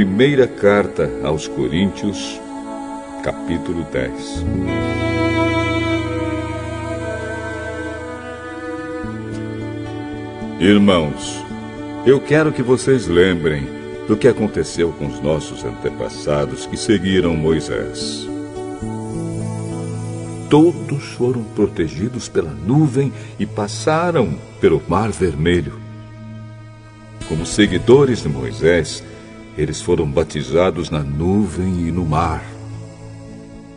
Primeira carta aos Coríntios, capítulo 10. Irmãos, eu quero que vocês lembrem do que aconteceu com os nossos antepassados que seguiram Moisés. Todos foram protegidos pela nuvem e passaram pelo Mar Vermelho. Como seguidores de Moisés, eles foram batizados na nuvem e no mar.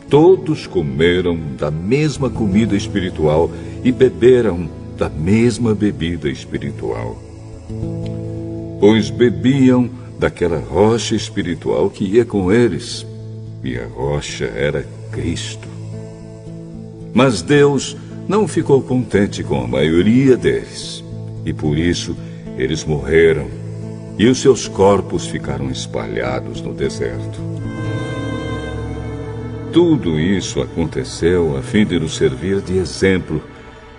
Todos comeram da mesma comida espiritual e beberam da mesma bebida espiritual, pois bebiam daquela rocha espiritual que ia com eles, e a rocha era Cristo. Mas Deus não ficou contente com a maioria deles, e por isso eles morreram, e os seus corpos ficaram espalhados no deserto. Tudo isso aconteceu a fim de nos servir de exemplo,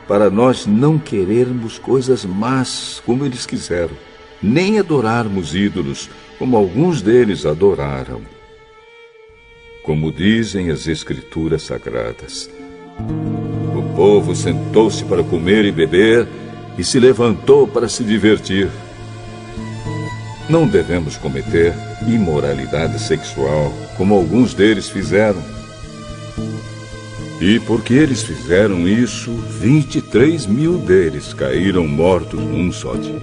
para nós não querermos coisas más como eles quiseram, nem adorarmos ídolos como alguns deles adoraram. Como dizem as Escrituras Sagradas, o povo sentou-se para comer e beber e se levantou para se divertir. Não devemos cometer imoralidade sexual como alguns deles fizeram. E porque eles fizeram isso, 23 mil deles caíram mortos num só dia.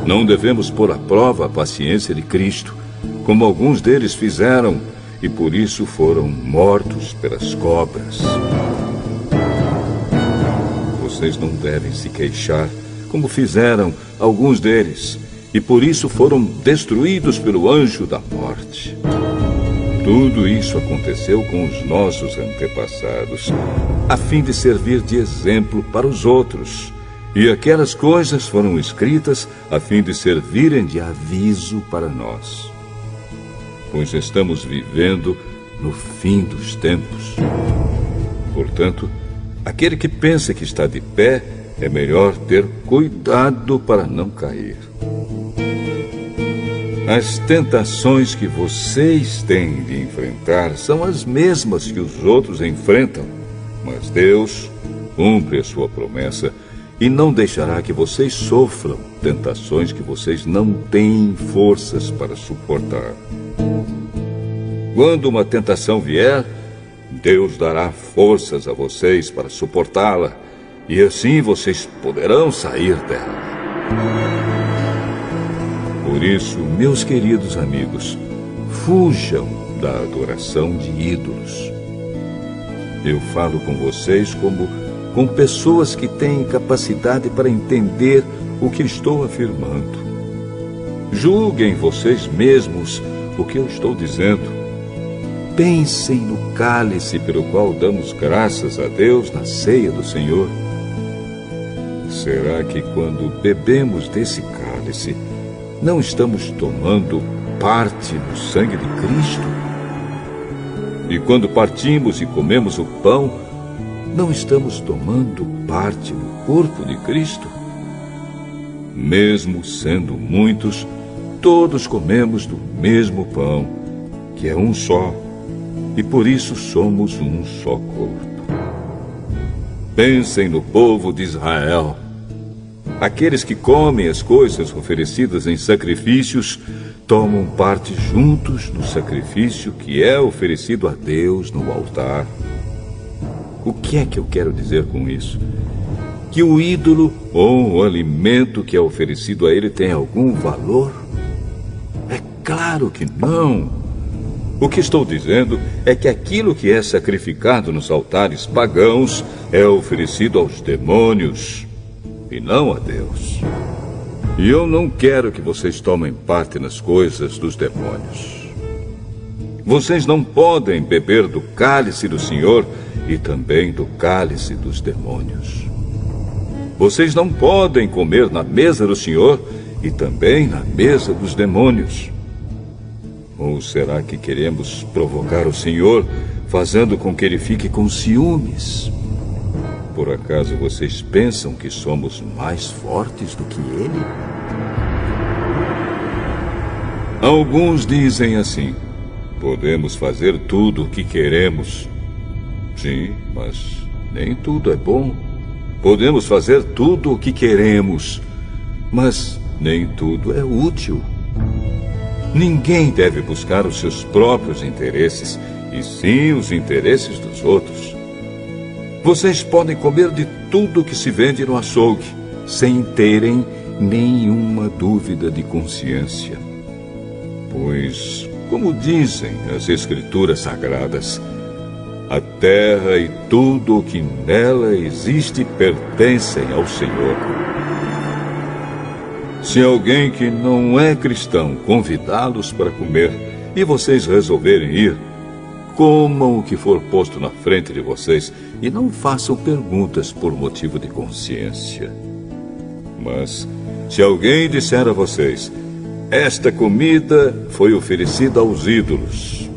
Não devemos pôr à prova a paciência de Cristo, como alguns deles fizeram, e por isso foram mortos pelas cobras. Vocês não devem se queixar, como fizeram alguns deles, e por isso foram destruídos pelo anjo da morte. Tudo isso aconteceu com os nossos antepassados, a fim de servir de exemplo para os outros. E aquelas coisas foram escritas a fim de servirem de aviso para nós. Pois estamos vivendo no fim dos tempos. Portanto, aquele que pensa que está de pé, é melhor ter cuidado para não cair. As tentações que vocês têm de enfrentar são as mesmas que os outros enfrentam, mas Deus cumpre a sua promessa e não deixará que vocês sofram tentações que vocês não têm forças para suportar. Quando uma tentação vier, Deus dará forças a vocês para suportá-la, e assim vocês poderão sair dela. Por isso, meus queridos amigos, fujam da adoração de ídolos. Eu falo com vocês como com pessoas que têm capacidade para entender o que estou afirmando. Julguem vocês mesmos o que eu estou dizendo. Pensem no cálice pelo qual damos graças a Deus na ceia do Senhor. Será que quando bebemos desse cálice, não estamos tomando parte no sangue de Cristo? E quando partimos e comemos o pão, não estamos tomando parte no corpo de Cristo? Mesmo sendo muitos, todos comemos do mesmo pão, que é um só, e por isso somos um só corpo. Pensem no povo de Israel. Aqueles que comem as coisas oferecidas em sacrifícios tomam parte juntos no sacrifício que é oferecido a Deus no altar. O que é que eu quero dizer com isso? Que o ídolo ou o alimento que é oferecido a ele tem algum valor? É claro que não. O que estou dizendo é que aquilo que é sacrificado nos altares pagãos é oferecido aos demônios e não a Deus. E eu não quero que vocês tomem parte nas coisas dos demônios. Vocês não podem beber do cálice do Senhor e também do cálice dos demônios. Vocês não podem comer na mesa do Senhor e também na mesa dos demônios. Ou será que queremos provocar o Senhor, fazendo com que ele fique com ciúmes? Por acaso vocês pensam que somos mais fortes do que ele? Alguns dizem assim: podemos fazer tudo o que queremos. Sim, mas nem tudo é bom. Podemos fazer tudo o que queremos, mas nem tudo é útil. Ninguém deve buscar os seus próprios interesses, e sim os interesses dos outros. Vocês podem comer de tudo que se vende no açougue, sem terem nenhuma dúvida de consciência. Pois, como dizem as Escrituras Sagradas, a terra e tudo o que nela existe pertencem ao Senhor. Se alguém que não é cristão convidá-los para comer e vocês resolverem ir, comam o que for posto na frente de vocês e não façam perguntas por motivo de consciência. Mas, se alguém disser a vocês: esta comida foi oferecida aos ídolos,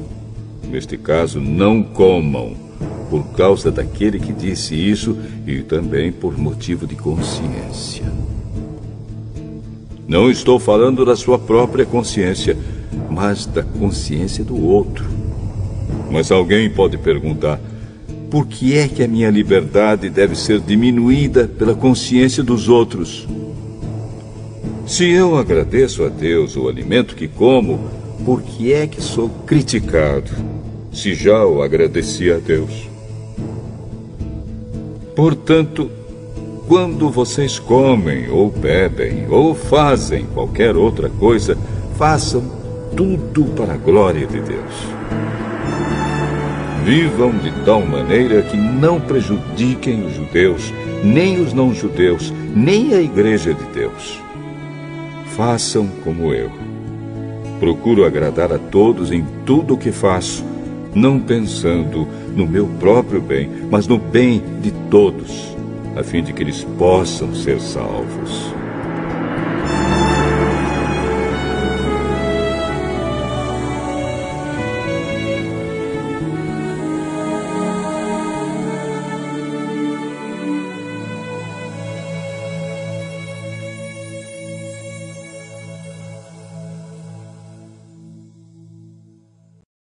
neste caso, não comam, por causa daquele que disse isso e também por motivo de consciência. Não estou falando da sua própria consciência, mas da consciência do outro. Mas alguém pode perguntar: por que é que a minha liberdade deve ser diminuída pela consciência dos outros? Se eu agradeço a Deus o alimento que como, por que é que sou criticado, se já o agradeci a Deus? Portanto, quando vocês comem, ou bebem, ou fazem qualquer outra coisa, façam tudo para a glória de Deus. Vivam de tal maneira que não prejudiquem os judeus, nem os não-judeus, nem a Igreja de Deus. Façam como eu. Procuro agradar a todos em tudo o que faço, não pensando no meu próprio bem, mas no bem de todos, a fim de que eles possam ser salvos.